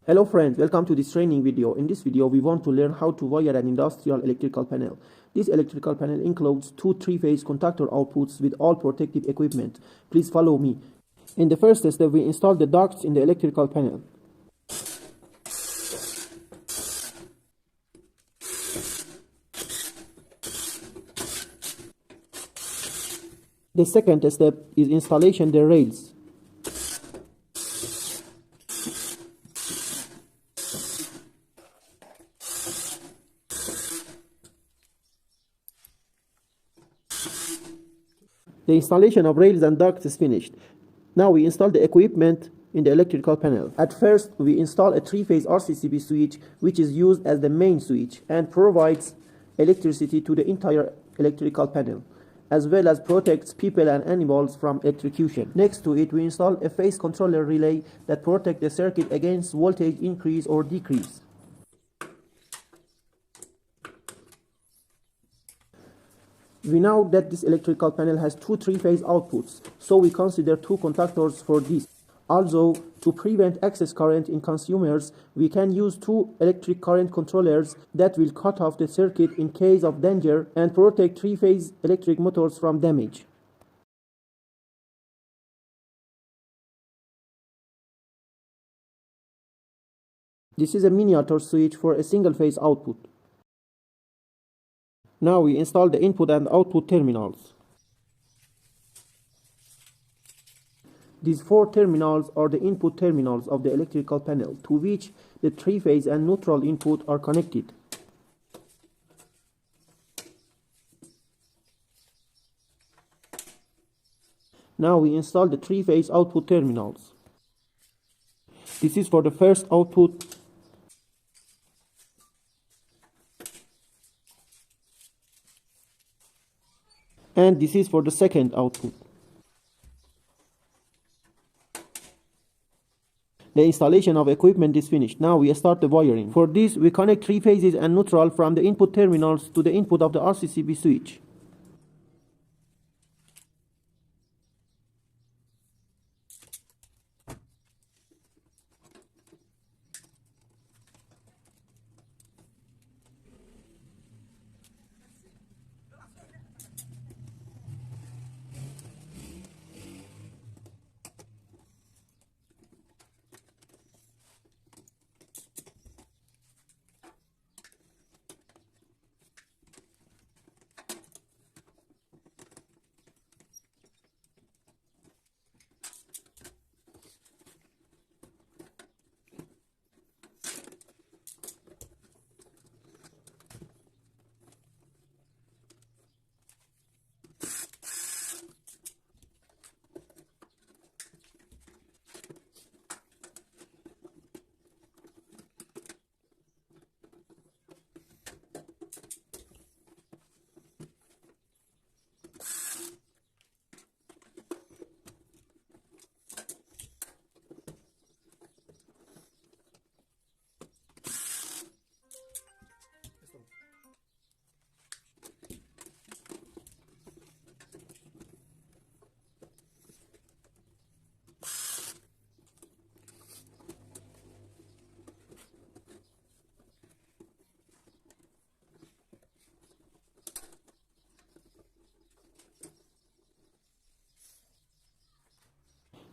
Hello friends, welcome to this training video. In this video, we want to learn how to wire an industrial electrical panel. This electrical panel includes two three-phase contactor outputs with all protective equipment. Please follow me. In the first step, we install the ducts in the electrical panel. The second step is installation the rails. The installation of rails and ducts is finished. Now we install the equipment in the electrical panel. At first, we install a three-phase RCCB switch, which is used as the main switch and provides electricity to the entire electrical panel, as well as protects people and animals from electrocution. Next to it, we install a phase controller relay that protects the circuit against voltage increase or decrease. We know that this electrical panel has two three-phase outputs, so we consider two contactors for this. Also, to prevent excess current in consumers, we can use two electric current controllers that will cut off the circuit in case of danger and protect three-phase electric motors from damage. This is a miniature switch for a single-phase output. Now we install the input and output terminals. These four terminals are the input terminals of the electrical panel, to which the three-phase and neutral input are connected. Now we install the three-phase output terminals. This is for the first output, and this is for the second output. The installation of equipment is finished. Now we start the wiring. For this, we connect three phases and neutral from the input terminals to the input of the RCCB switch.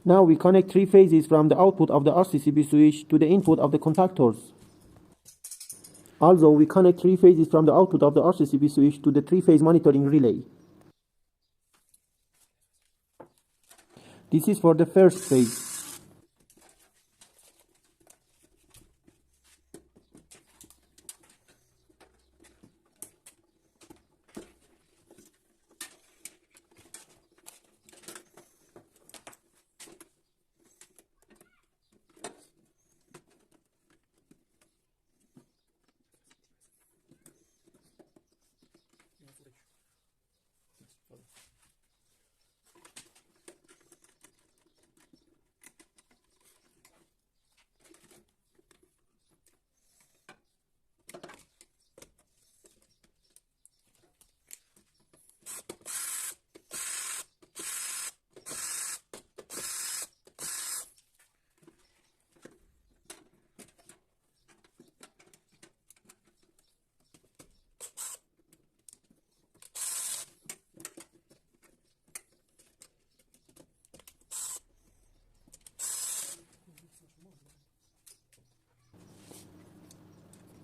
Now we connect three phases from the output of the RCCB switch to the input of the contactors. Also, we connect three phases from the output of the RCCB switch to the three-phase monitoring relay. This is for the first phase.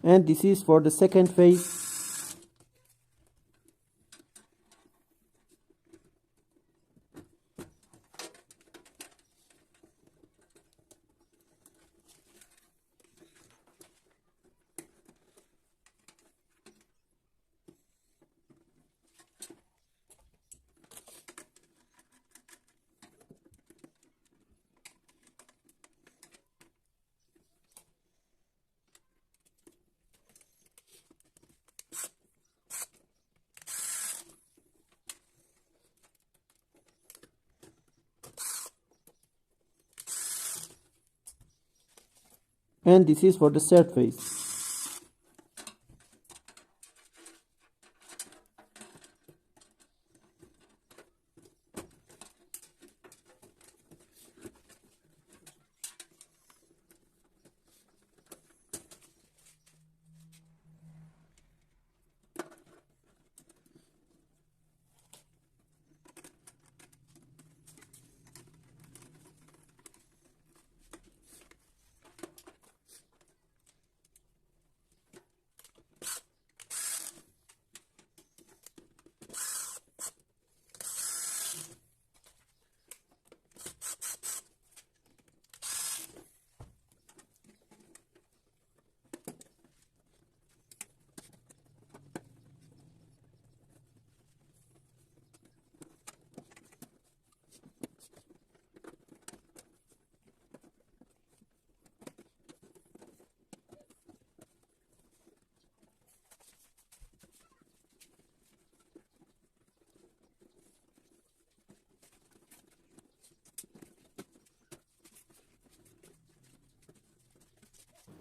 And this is for the second phase. And this is for the third phase.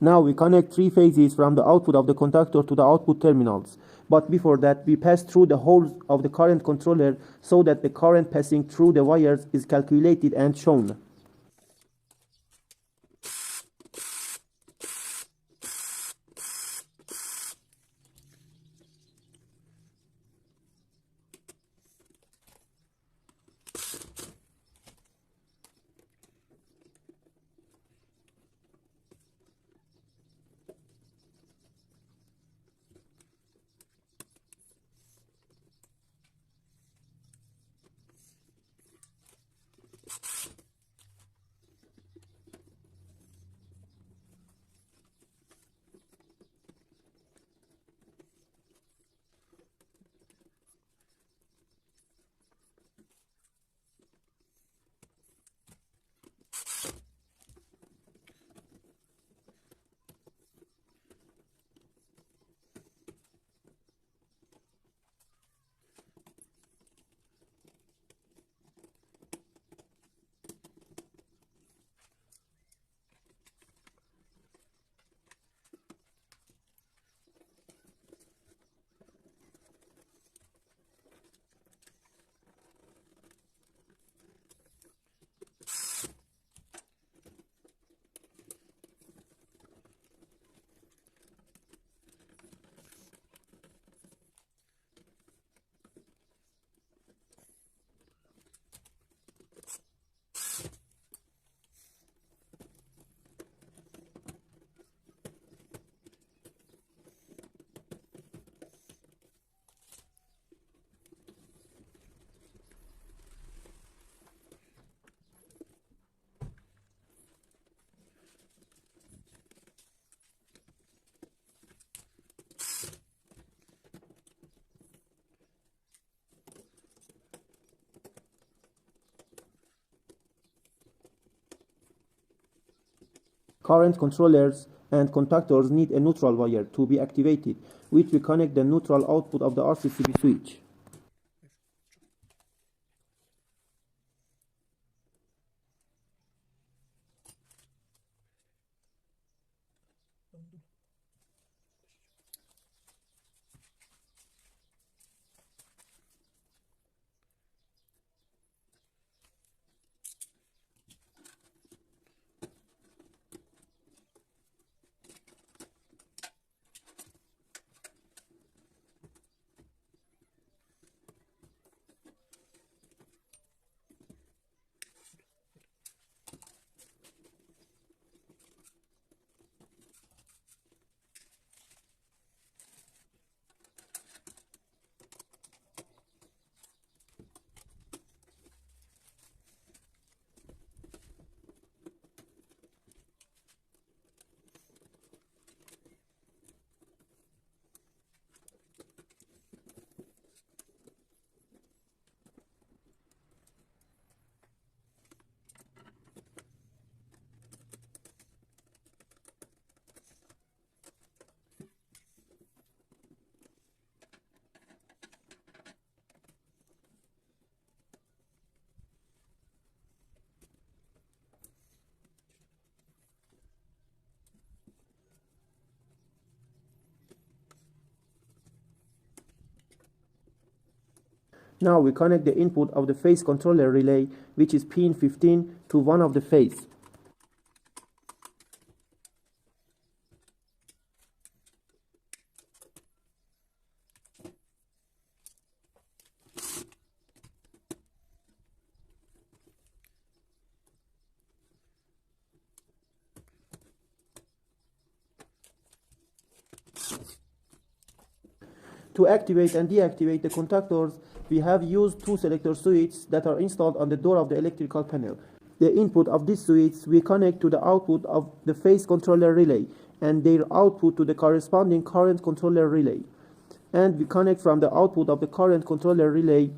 Now we connect three phases from the output of the contactor to the output terminals. But before that, we pass through the holes of the current controller so that the current passing through the wires is calculated and shown. Current controllers and contactors need a neutral wire to be activated, which we connect the neutral output of the RCCB switch. Now we connect the input of the phase controller relay, which is pin 15, to one of the phase. To activate and deactivate the contactors, we have used two selector switches that are installed on the door of the electrical panel. The input of these switches we connect to the output of the phase controller relay and their output to the corresponding current controller relay. And we connect from the output of the current controller relay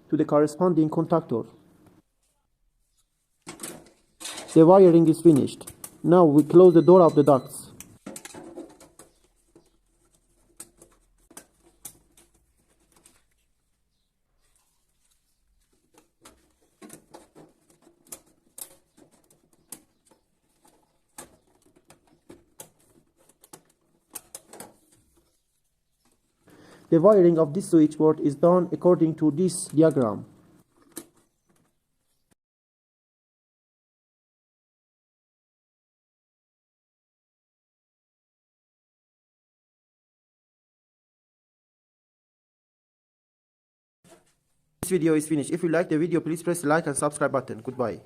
to the corresponding contactor. The wiring is finished. Now we close the door of the ducts. The wiring of this switchboard is done according to this diagram. This video is finished. If you like the video, please press the like and subscribe button. Goodbye.